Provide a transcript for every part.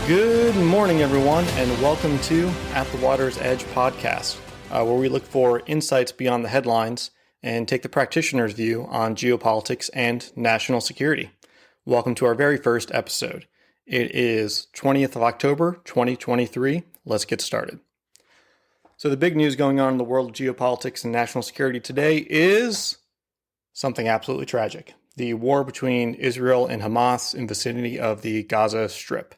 Good morning, everyone, and welcome to At the Water's Edge podcast, where we look for insights beyond the headlines and take the practitioner's view on geopolitics and national security. Welcome to our very first episode. It is 20th of October, 2023. Let's get started. So the big news going on in the world of geopolitics and national security today is something absolutely tragic. The war between Israel and Hamas in the vicinity of the Gaza Strip.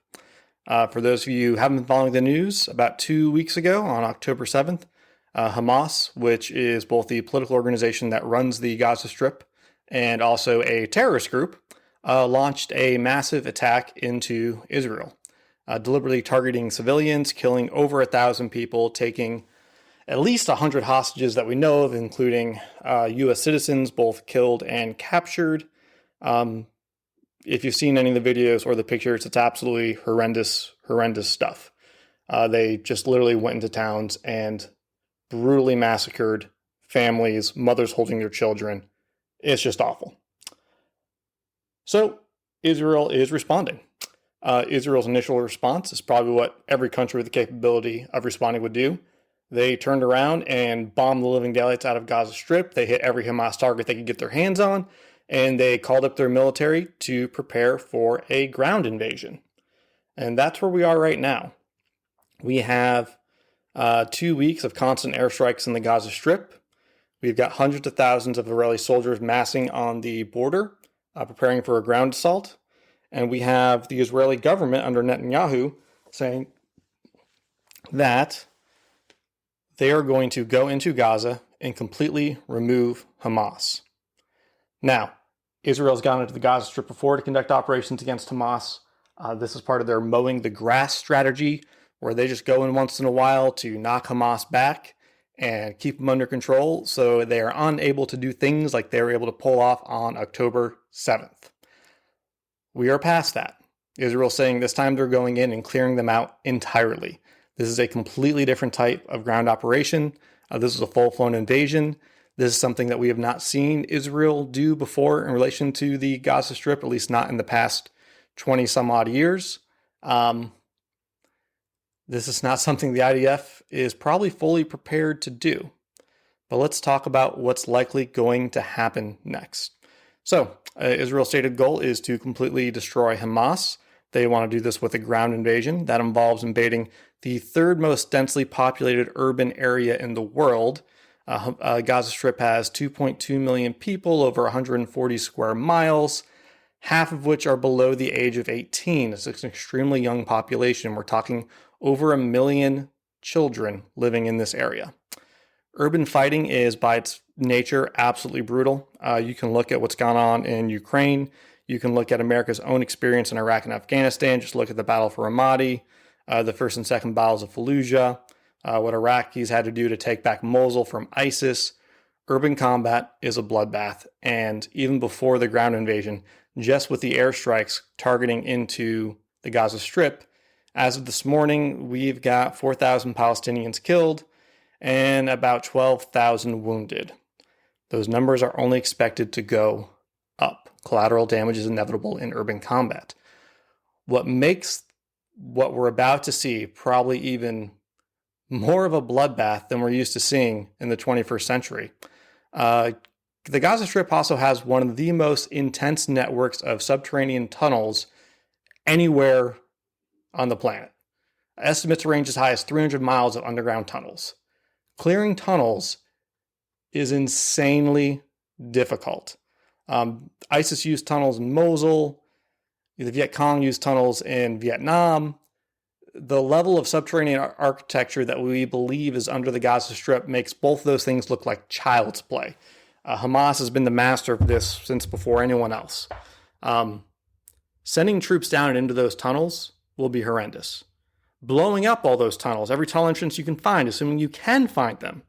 For those of you who haven't been following the news, about 2 weeks ago on October 7th, Hamas, which is both the political organization that runs the Gaza Strip and also a terrorist group, launched a massive attack into Israel, deliberately targeting civilians, killing over 1,000 people, taking at least 100 hostages that we know of, including U.S. citizens, both killed and captured. If you've seen any of the videos or the pictures, it's absolutely horrendous stuff. They just literally went into towns and brutally massacred families, mothers holding their children. It's just awful. So Israel is responding. Israel's initial response is probably what every country with the capability of responding would do. They turned around and bombed the living daylights out of Gaza Strip. They hit every Hamas target they could get their hands on. And they called up their military to prepare for a ground invasion. And that's where we are right now. We have 2 weeks of constant airstrikes in the Gaza Strip. We've got hundreds of thousands of Israeli soldiers massing on the border, preparing for a ground assault. And we have the Israeli government under Netanyahu saying that they are going to go into Gaza and completely remove Hamas. Now, Israel's gone into the Gaza Strip before to conduct operations against Hamas. This is part of their mowing the grass strategy, where they just go in once in a while to knock Hamas back and keep them under control, so they are unable to do things like they were able to pull off on October 7th. We are past that. Israel's saying this time they're going in and clearing them out entirely. This is a completely different type of ground operation. This is a full-blown invasion. This is something that we have not seen Israel do before in relation to the Gaza Strip, at least not in the past 20 some odd years. This is not something the IDF is probably fully prepared to do. But let's talk about what's likely going to happen next. So, Israel's stated goal is to completely destroy Hamas. They want to do this with a ground invasion. That involves invading the third most densely populated urban area in the world. Gaza Strip has 2.2 million people over 140 square miles, half of which are below the age of 18. It's an extremely young population. We're talking over 1 million children living in this area. Urban fighting is, by its nature, absolutely brutal. You can look at what's gone on in Ukraine. You can look at America's own experience in Iraq and Afghanistan. Just look at the battle for Ramadi, the first and second battles of Fallujah. What Iraqis had to do to take back Mosul from ISIS. Urban combat is a bloodbath, and even before the ground invasion, just with the airstrikes targeting into the Gaza Strip, as of this morning, we've got 4,000 Palestinians killed and about 12,000 wounded. Those numbers are only expected to go up. Collateral damage is inevitable in urban combat. What makes what we're about to see probably even more of a bloodbath than we're used to seeing in the 21st century. The Gaza Strip also has one of the most intense networks of subterranean tunnels anywhere on the planet. Estimates range as high as 300 miles of underground tunnels. Clearing tunnels is insanely difficult. ISIS used tunnels in Mosul. The Viet Cong used tunnels in Vietnam. The level of subterranean architecture that we believe is under the Gaza Strip makes both those things look like child's play. Hamas has been the master of this since before anyone else. Sending troops down and into those tunnels will be horrendous. Blowing up all those tunnels, every tunnel entrance you can find, assuming you can find them,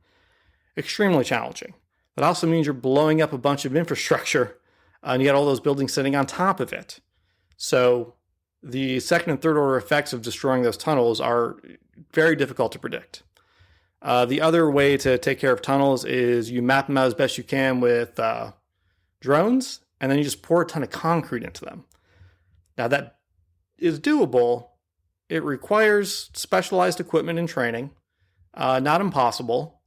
extremely challenging. That also means you're blowing up a bunch of infrastructure, and you got all those buildings sitting on top of it. So the second and third order effects of destroying those tunnels are very difficult to predict. The other way to take care of tunnels is you map them out as best you can with drones, and then you just pour a ton of concrete into them. Now that is doable, It requires specialized equipment and training. Not impossible.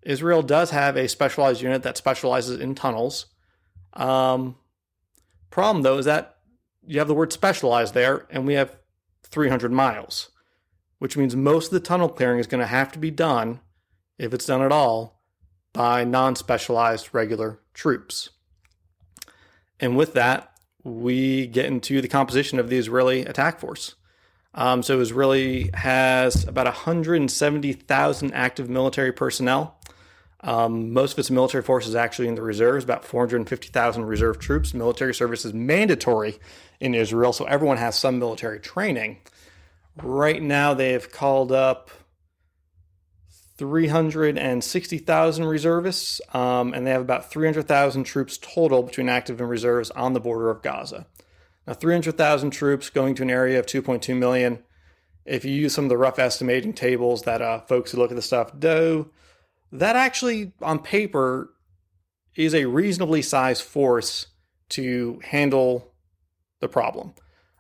Israel does have a specialized unit that specializes in tunnels. Problem, though, is that you have the word specialized there, and we have 300 miles, which means most of the tunnel clearing is going to have to be done, if it's done at all, by non-specialized regular troops. And with that, we get into the composition of the Israeli attack force. So Israeli has about 170,000 active military personnel. Most of its military force is actually in the reserves, about 450,000 reserve troops. Military service is mandatory in Israel, so everyone has some military training. Right now, they've called up 360,000 reservists, and they have about 300,000 troops total between active and reserves on the border of Gaza. Now, 300,000 troops going to an area of 2.2 million. If you use some of the rough estimating tables that folks who look at the stuff do, that actually, on paper, is a reasonably sized force to handle the problem.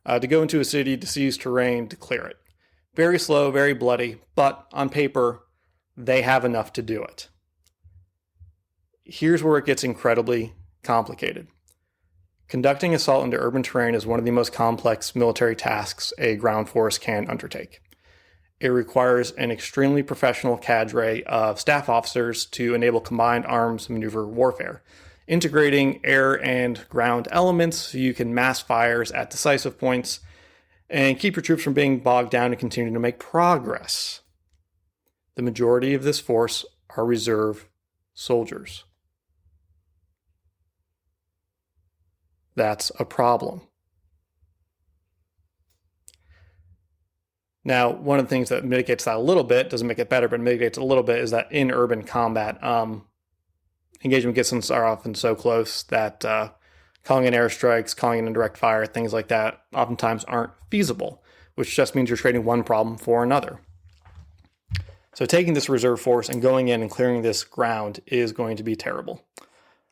To go into a city, to seize terrain, to clear it. Very slow, very bloody, but on paper, they have enough to do it. Here's where it gets incredibly complicated. Conducting assault into urban terrain is one of the most complex military tasks a ground force can undertake. It requires an extremely professional cadre of staff officers to enable combined arms maneuver warfare, integrating air and ground elements so you can mass fires at decisive points and keep your troops from being bogged down and continue to make progress. The majority of this force are reserve soldiers. That's a problem. Now, one of the things that mitigates that a little bit, doesn't make it better, but mitigates a little bit, is that in urban combat, engagement distances are often so close that calling in airstrikes, calling in indirect fire, things like that, oftentimes aren't feasible, which just means you're trading one problem for another. So taking this reserve force and going in and clearing this ground is going to be terrible.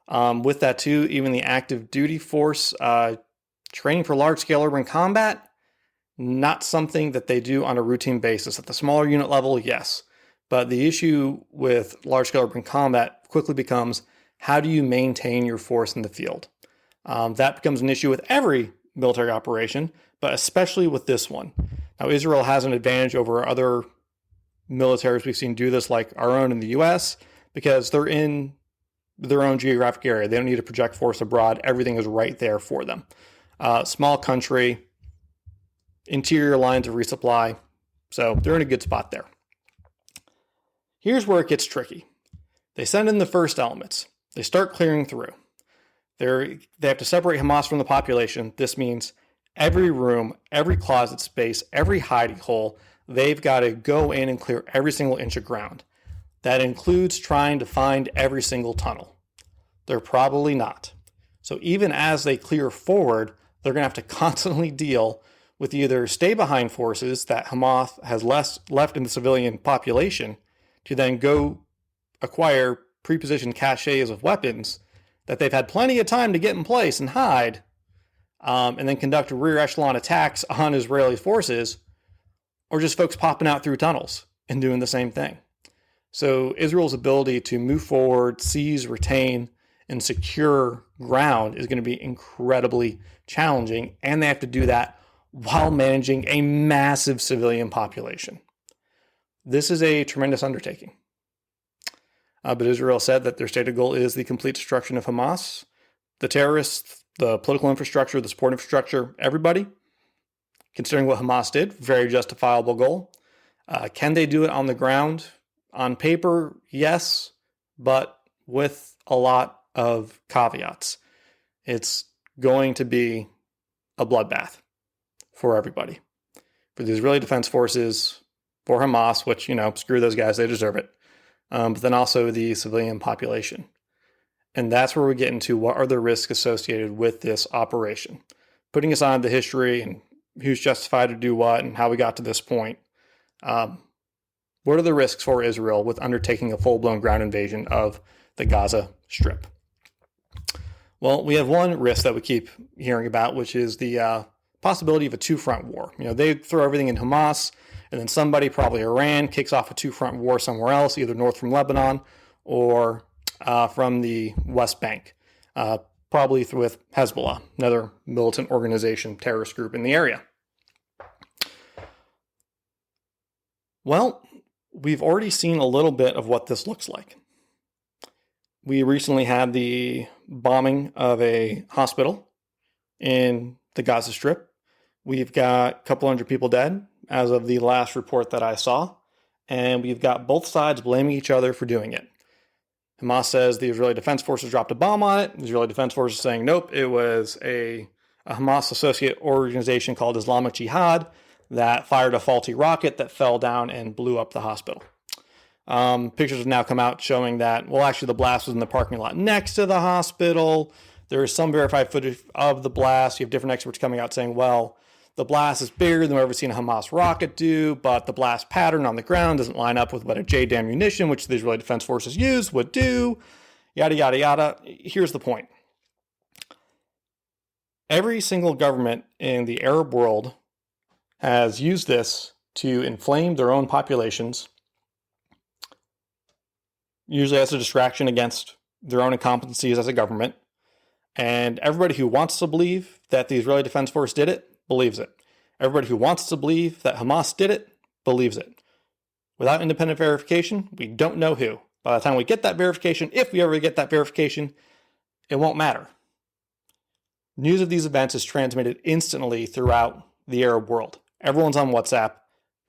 With that too, even the active duty force, training for large-scale urban combat, not something that they do on a routine basis. At the smaller unit level, yes. But the issue with large-scale urban combat quickly becomes, how do you maintain your force in the field? That becomes an issue with every military operation, but especially with this one. Now, Israel has an advantage over other militaries we've seen do this, like our own in the U.S., because they're in their own geographic area. They don't need to project force abroad. Everything is right there for them. Small country, interior lines of resupply, so they're in a good spot there. Here's where it gets tricky. They send in the first elements. They start clearing through. They have to separate Hamas from the population. This means every room, every closet space, every hidey hole, they've got to go in and clear every single inch of ground. That includes trying to find every single tunnel. They're probably not. So even as they clear forward, they're going to have to constantly deal with either stay-behind forces that Hamas has left in the civilian population to then go acquire pre-positioned caches of weapons that they've had plenty of time to get in place and hide, and then conduct rear echelon attacks on Israeli forces, or just folks popping out through tunnels and doing the same thing. So Israel's ability to move forward, seize, retain, and secure ground is going to be incredibly challenging, and they have to do that while managing a massive civilian population. This is a tremendous undertaking. But Israel said that their stated goal is the complete destruction of Hamas, the terrorists, the political infrastructure, the support infrastructure, everybody. Considering what Hamas did, very justifiable goal. Can they do it on the ground? On paper, yes, but with a lot of caveats. It's going to be a bloodbath for everybody. For the Israeli Defense Forces, for Hamas, which, screw those guys, they deserve it. But then also the civilian population. And that's where we get into what are the risks associated with this operation. Putting aside the history and who's justified to do what and how we got to this point, what are the risks for Israel with undertaking a full-blown ground invasion of the Gaza Strip? Well, we have one risk that we keep hearing about, which is the possibility of a two-front war. They throw everything in Hamas, and then somebody, probably Iran, kicks off a two-front war somewhere else, either north from Lebanon or from the West Bank, probably with Hezbollah, another militant organization, terrorist group in the area. Well, we've already seen a little bit of what this looks like. We recently had the bombing of a hospital in the Gaza Strip. We've got a couple hundred people dead as of the last report that I saw, and we've got both sides blaming each other for doing it. Hamas says the Israeli Defense Forces dropped a bomb on it. The Israeli Defense Forces saying, nope, it was a Hamas associate organization called Islamic Jihad that fired a faulty rocket that fell down and blew up the hospital. Pictures have now come out showing that, well, actually the blast was in the parking lot next to the hospital. There is some verified footage of the blast. You have different experts coming out saying, well, the blast is bigger than we've ever seen a Hamas rocket do, but the blast pattern on the ground doesn't line up with what a JDAM munition, which the Israeli Defense Forces use, would do, yada, yada, yada. Here's the point. Every single government in the Arab world has used this to inflame their own populations, usually as a distraction against their own incompetencies as a government. And everybody who wants to believe that the Israeli Defense Force did it, believes it. Everybody who wants to believe that Hamas did it, believes it. Without independent verification, we don't know who. By the time we get that verification, if we ever get that verification, it won't matter. News of these events is transmitted instantly throughout the Arab world. Everyone's on WhatsApp.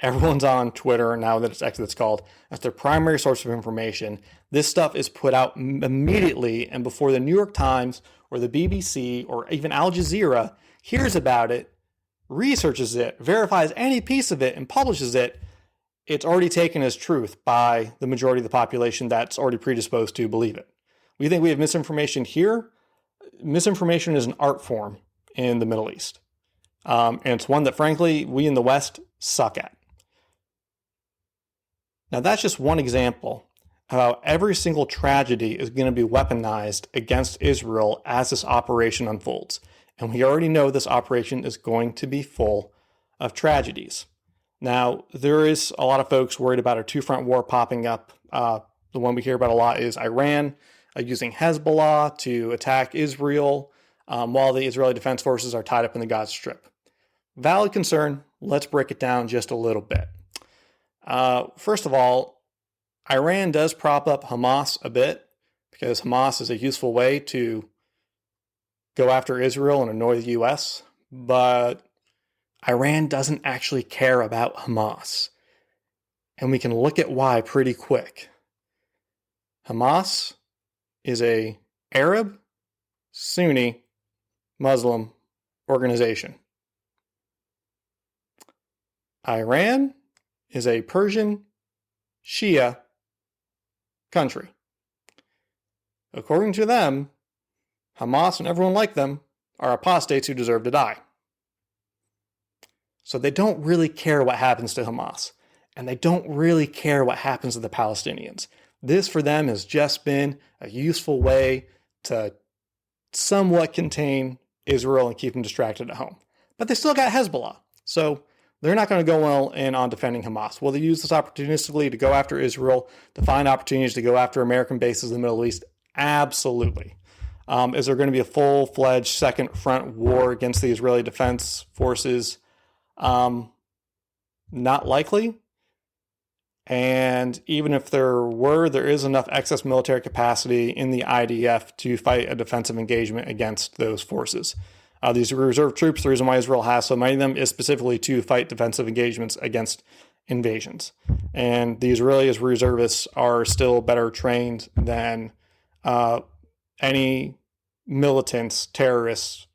Everyone's on Twitter, now that it's X that's called. That's their primary source of information. This stuff is put out immediately, and before the New York Times or the BBC or even Al Jazeera hears about it, researches it, verifies any piece of it, and publishes it, it's already taken as truth by the majority of the population that's already predisposed to believe it. We think we have misinformation here. Misinformation is an art form in the Middle East. And it's one that, frankly, we in the West suck at. Now, that's just one example of how every single tragedy is going to be weaponized against Israel as this operation unfolds. And we already know this operation is going to be full of tragedies. Now, there is a lot of folks worried about a two-front war popping up. The one we hear about a lot is Iran using Hezbollah to attack Israel while the Israeli Defense Forces are tied up in the Gaza Strip. Valid concern. Let's break it down just a little bit. First of all, Iran does prop up Hamas a bit because Hamas is a useful way to go after Israel and annoy the U.S., but Iran doesn't actually care about Hamas. And we can look at why pretty quick. Hamas is a Arab, Sunni, Muslim organization. Iran is a Persian, Shia country. According to them, Hamas and everyone like them are apostates who deserve to die. So they don't really care what happens to Hamas, and they don't really care what happens to the Palestinians. This for them has just been a useful way to somewhat contain Israel and keep them distracted at home. But they still got Hezbollah, so they're not going to go well in on defending Hamas. Will they use this opportunistically to go after Israel, to find opportunities to go after American bases in the Middle East? Absolutely. Is there going to be a full-fledged second front war against the Israeli Defense Forces? Not likely. And even if there were, there is enough excess military capacity in the IDF to fight a defensive engagement against those forces. These reserve troops, the reason why Israel has so many of them is specifically to fight defensive engagements against invasions. And the Israelis reservists are still better trained than any militants, terrorists,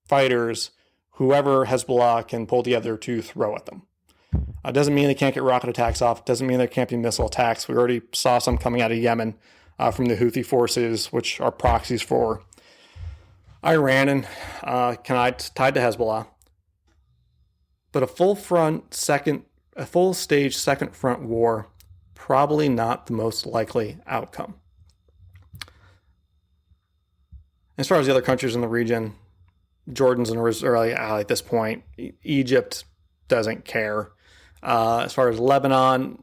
fighters, whoever Hezbollah can pull together to throw at them. Doesn't mean they can't get rocket attacks off. Doesn't mean there can't be missile attacks. We already saw some coming out of Yemen from the Houthi forces, which are proxies for Iran and tied to Hezbollah. But a full stage second front war, probably not the most likely outcome. As far as the other countries in the region, Jordan's an Israeli ally at this point. Egypt doesn't care. As far as Lebanon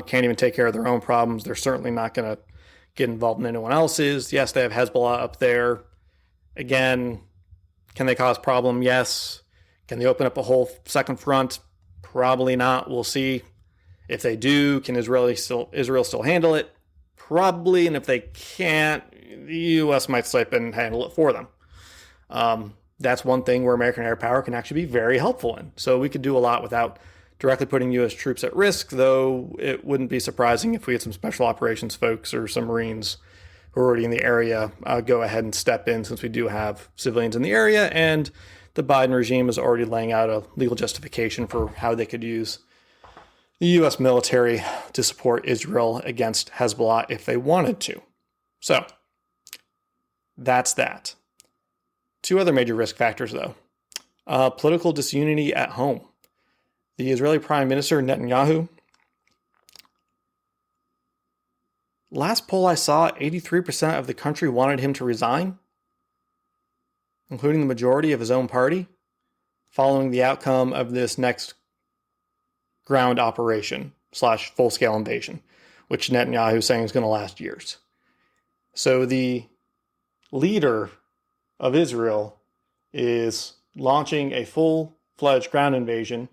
can't even take care of their own problems. They're certainly not going to get involved in anyone else's. Yes, they have Hezbollah up there. Again, can they cause problem? Yes. Can they open up a whole second front? Probably not. We'll see. If they do, can Israel still handle it? Probably. And if they can't, the U.S. might step in and handle it for them. That's one thing where American air power can actually be very helpful in. So we could do a lot without directly putting U.S. troops at risk, though it wouldn't be surprising if we had some special operations folks or some Marines who are already in the area go ahead and step in, since we do have civilians in the area, and the Biden regime is already laying out a legal justification for how they could use the U.S. military to support Israel against Hezbollah if they wanted to. So that's that. Two other major risk factors, though. Political disunity at home. The Israeli Prime Minister, Netanyahu, last poll I saw, 83% of the country wanted him to resign, including the majority of his own party, following the outcome of this next ground operation / full-scale invasion, which Netanyahu is saying is going to last years. So the leader of Israel is launching a full-fledged ground invasion,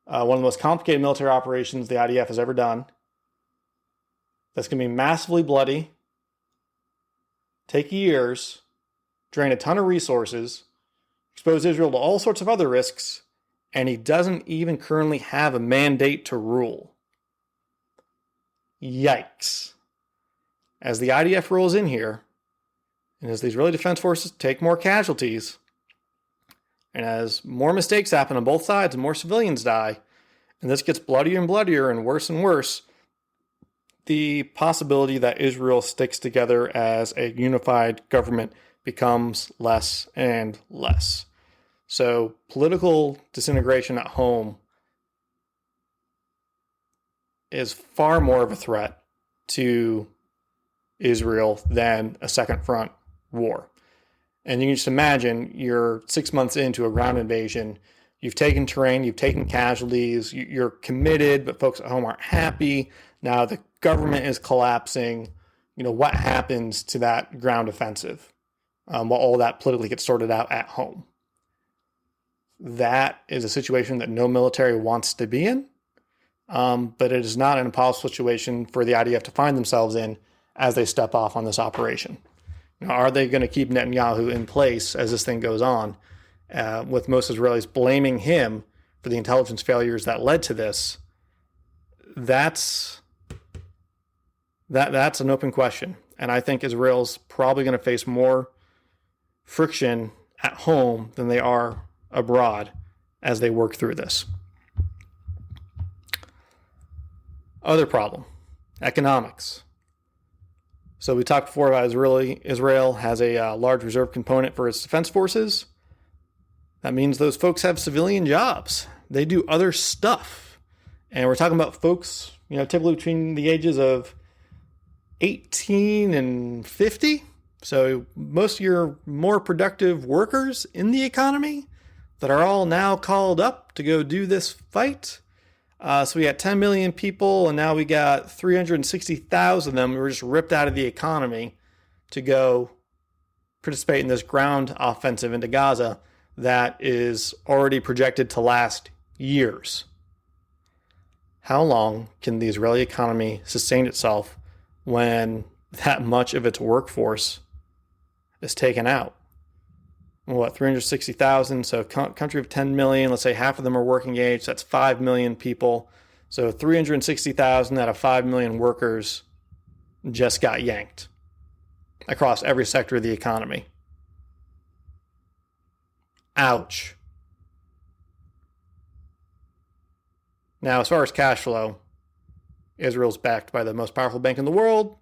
one of the most complicated military operations the IDF has ever done. That's going to be massively bloody, take years, drain a ton of resources, expose Israel to all sorts of other risks, and he doesn't even currently have a mandate to rule. Yikes. As the IDF rolls in here, and as the Israeli Defense Forces take more casualties, and as more mistakes happen on both sides and more civilians die, and this gets bloodier and bloodier and worse, the possibility that Israel sticks together as a unified government becomes less and less. So political disintegration at home is far more of a threat to Israel than a second front war. And you can just imagine you're 6 months into a ground invasion. You've taken terrain, you've taken casualties, you're committed, but folks at home aren't happy. Now the government is collapsing. What happens to that ground offensive while all that politically gets sorted out at home? That is a situation that no military wants to be in, but it is not an impossible situation for the IDF to find themselves in as they step off on this operation. Now, are they going to keep Netanyahu in place as this thing goes on, with most Israelis blaming him for the intelligence failures that led to this? That's an open question. And I think Israel's probably going to face more friction at home than they are abroad as they work through this. Other problem, economics. So we talked before about Israel has a large reserve component for its defense forces. That means those folks have civilian jobs. They do other stuff. And we're talking about folks, typically between the ages of 18 and 50. So most of your more productive workers in the economy that are all now called up to go do this fight. So we got 10 million people, and now we got 360,000 of them who were just ripped out of the economy to go participate in this ground offensive into Gaza that is already projected to last years. How long can the Israeli economy sustain itself when that much of its workforce is taken out? 360,000, so country of 10 million, let's say half of them are working age, that's 5 million people. So 360,000 out of 5 million workers just got yanked across every sector of the economy. Ouch. Now, as far as cash flow, Israel's backed by the most powerful bank in the world,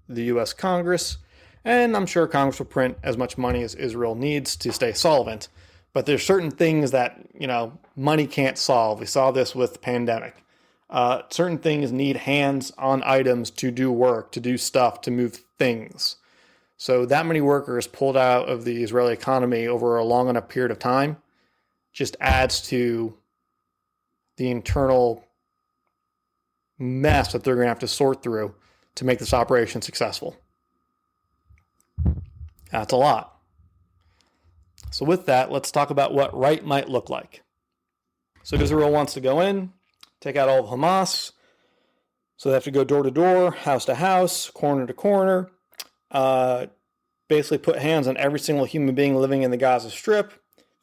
the U.S. Congress, and I'm sure Congress will print as much money as Israel needs to stay solvent. But there's certain things that, money can't solve. We saw this with the pandemic. Certain things need hands-on items to do work, to do stuff, to move things. So that many workers pulled out of the Israeli economy over a long enough period of time just adds to the internal mess that they're going to have to sort through to make this operation successful. That's a lot. So with that, let's talk about what right might look like. So Israel wants to go in, take out all of Hamas. So they have to go door to door, house to house, corner to corner, basically put hands on every single human being living in the Gaza Strip,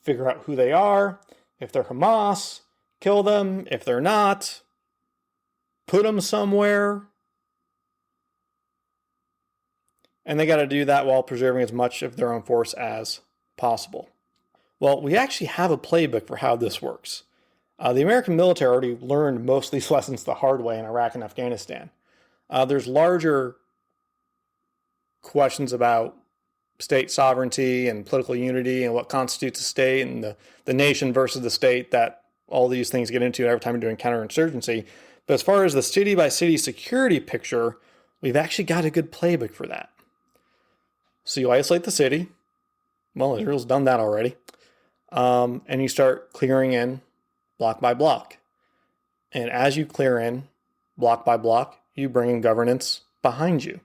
figure out who they are. If they're Hamas, kill them. If they're not, put them somewhere. And they got to do that while preserving as much of their own force as possible. Well, we actually have a playbook for how this works. The American military already learned most of these lessons the hard way in Iraq and Afghanistan. There's larger questions about state sovereignty and political unity and what constitutes a state and the nation versus the state that all these things get into every time you're doing counterinsurgency. But as far as the city-by-city security picture, we've actually got a good playbook for that. So you isolate the city. Well, Israel's done that already. And you start clearing in block by block. And as you clear in block by block, you bring in governance behind you.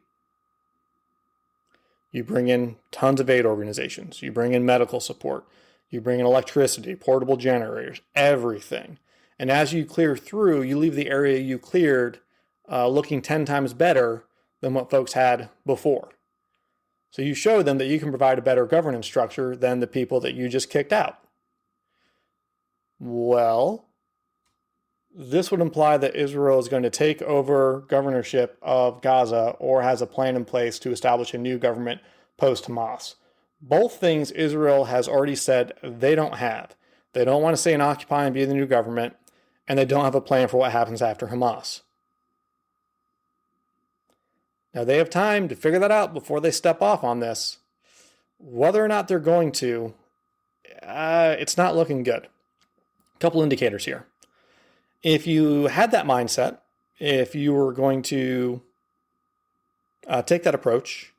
You bring in tons of aid organizations. You bring in medical support. You bring in electricity, portable generators, everything. And as you clear through, you leave the area you cleared looking 10 times better than what folks had before. So you show them that you can provide a better governance structure than the people that you just kicked out. Well, this would imply that Israel is going to take over governorship of Gaza or has a plan in place to establish a new government post-Hamas. Both things Israel has already said they don't have. They don't want to stay and occupy and be the new government, and they don't have a plan for what happens after Hamas. Now, they have time to figure that out before they step off on this. Whether or not they're going to, it's not looking good. A couple indicators here. If you had that mindset, if you were going to take that approach,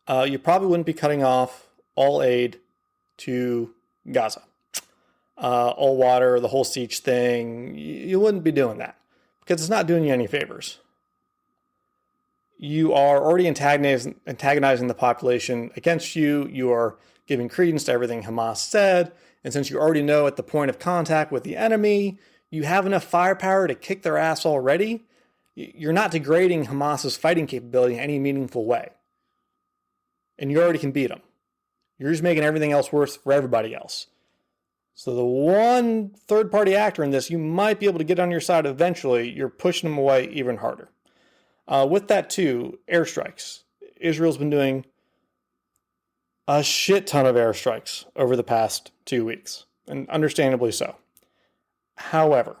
you probably wouldn't be cutting off all aid to Gaza. All water, the whole siege thing, you wouldn't be doing that because it's not doing you any favors. You are already antagonizing the population against you. You are giving credence to everything Hamas said. And since you already know at the point of contact with the enemy, you have enough firepower to kick their ass already. You're not degrading Hamas's fighting capability in any meaningful way. And you already can beat them. You're just making everything else worse for everybody else. So the one third-party actor in this you might be able to get on your side eventually, you're pushing them away even harder. With that too, airstrikes. Israel's been doing a shit ton of airstrikes over the past 2 weeks, and understandably so. However,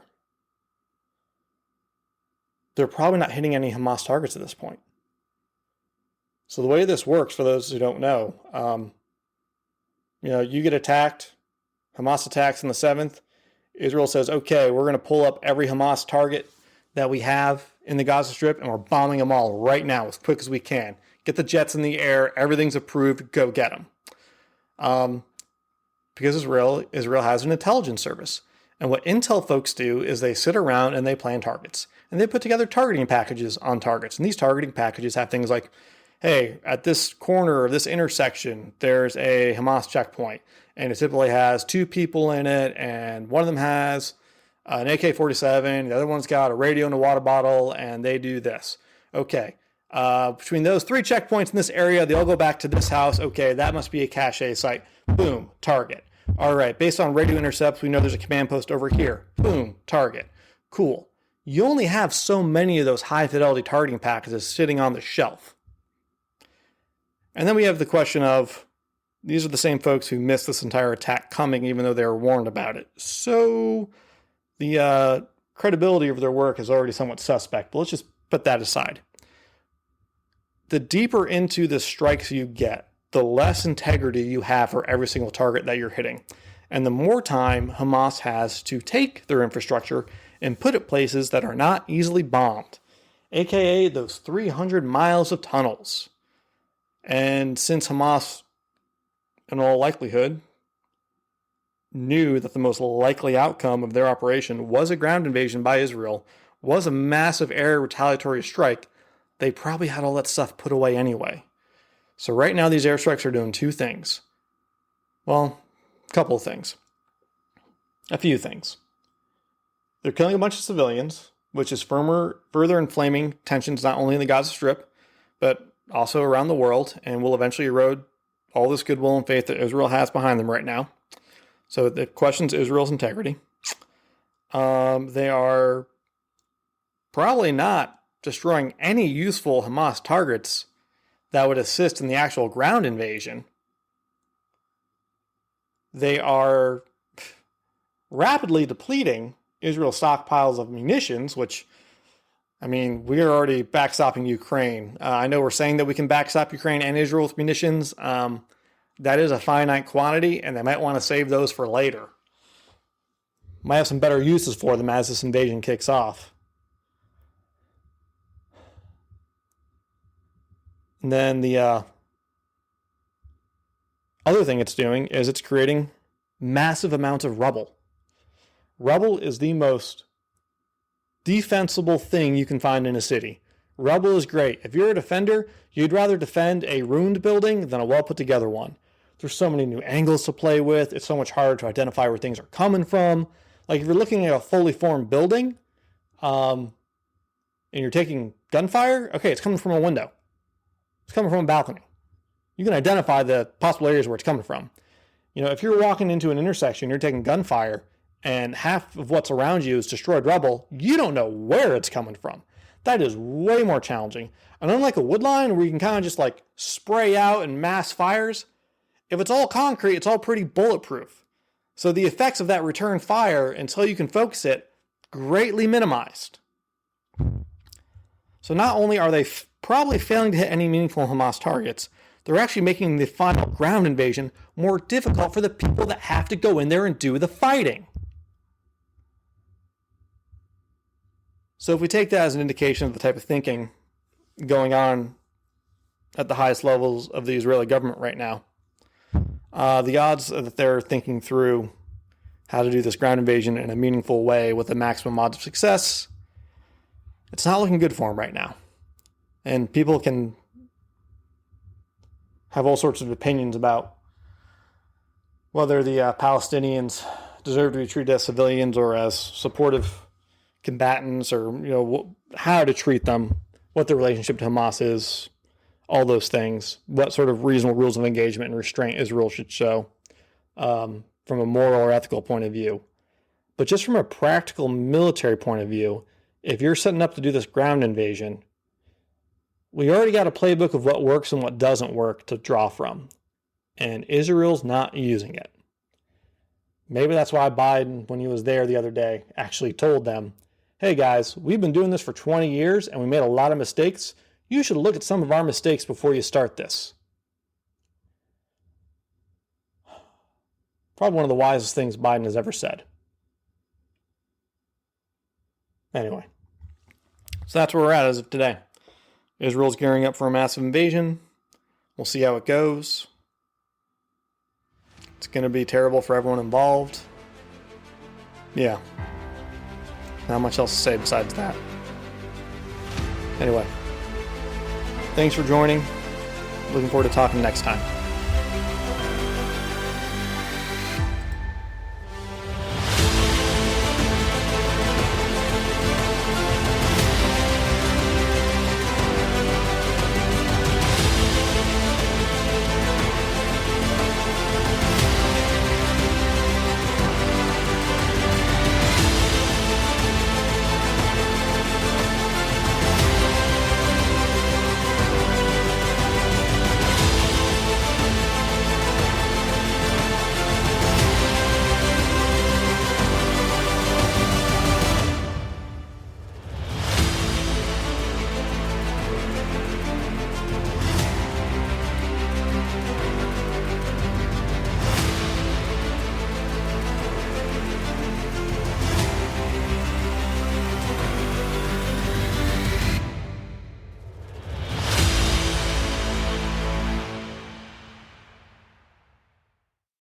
they're probably not hitting any Hamas targets at this point. So the way this works, for those who don't know, you get attacked, Hamas attacks on the 7th, Israel says, okay, we're going to pull up every Hamas target that we have in the Gaza Strip, and we're bombing them all right now as quick as we can. Get the jets in the air, everything's approved, go get them. Because Israel has an intelligence service. And what intel folks do is they sit around and they plan targets. And they put together targeting packages on targets. And these targeting packages have things like, hey, at this corner or this intersection, there's a Hamas checkpoint. And it typically has 2 people in it, and one of them has an AK-47, the other one's got a radio and a water bottle, and they do this. Okay, between those 3 checkpoints in this area, they all go back to this house. Okay, that must be a cache site. Boom, target. All right, based on radio intercepts, we know there's a command post over here. Boom, target. Cool. You only have so many of those high-fidelity targeting packages sitting on the shelf. And then we have the question of, these are the same folks who missed this entire attack coming, even though they were warned about it. So the credibility of their work is already somewhat suspect, but let's just put that aside. The deeper into the strikes you get, the less integrity you have for every single target that you're hitting. And the more time Hamas has to take their infrastructure and put it places that are not easily bombed, aka those 300 miles of tunnels. And since Hamas, in all likelihood, knew that the most likely outcome of their operation was a ground invasion by Israel, was a massive air retaliatory strike, they probably had all that stuff put away anyway. So right now these airstrikes are doing two things. Well, a couple of things. A few things. They're killing a bunch of civilians, which is further inflaming tensions not only in the Gaza Strip, but also around the world, and will eventually erode all this goodwill and faith that Israel has behind them right now. So it questions Israel's integrity. They are probably not destroying any useful Hamas targets that would assist in the actual ground invasion. They are rapidly depleting Israel's stockpiles of munitions, which, I mean, we're already backstopping Ukraine. I know we're saying that we can backstop Ukraine and Israel with munitions. That is a finite quantity, and they might want to save those for later. Might have some better uses for them as this invasion kicks off. And then the other thing it's doing is it's creating massive amounts of rubble. Rubble is the most defensible thing you can find in a city. Rubble is great. If you're a defender, you'd rather defend a ruined building than a well put together one. There's so many new angles to play with. It's so much harder to identify where things are coming from. Like if you're looking at a fully formed building, and you're taking gunfire, okay, it's coming from a window. It's coming from a balcony. You can identify the possible areas where it's coming from. You know, if you're walking into an intersection, you're taking gunfire, and half of what's around you is destroyed rubble, you don't know where it's coming from. That is way more challenging. And unlike a wood line where you can kind of just like spray out and mass fires, if it's all concrete, it's all pretty bulletproof. So the effects of that return fire, until you can focus it, greatly minimized. So not only are they probably failing to hit any meaningful Hamas targets, they're actually making the final ground invasion more difficult for the people that have to go in there and do the fighting. So if we take that as an indication of the type of thinking going on at the highest levels of the Israeli government right now, the odds that they're thinking through how to do this ground invasion in a meaningful way with the maximum odds of success, it's not looking good for them right now. And people can have all sorts of opinions about whether the Palestinians deserve to be treated as civilians or as supportive combatants, or how to treat them, what their relationship to Hamas is, all those things, what sort of reasonable rules of engagement and restraint Israel should show from a moral or ethical point of view. But just from a practical military point of view, if you're setting up to do this ground invasion, we already got a playbook of what works and what doesn't work to draw from. And Israel's not using it. Maybe that's why Biden, when he was there the other day, actually told them, hey guys, we've been doing this for 20 years and we made a lot of mistakes. You should look at some of our mistakes before you start this. Probably one of the wisest things Biden has ever said. Anyway, so that's where we're at as of today. Israel's gearing up for a massive invasion. We'll see how it goes. It's going to be terrible for everyone involved. Yeah. Not much else to say besides that. Anyway, thanks for joining. Looking forward to talking next time.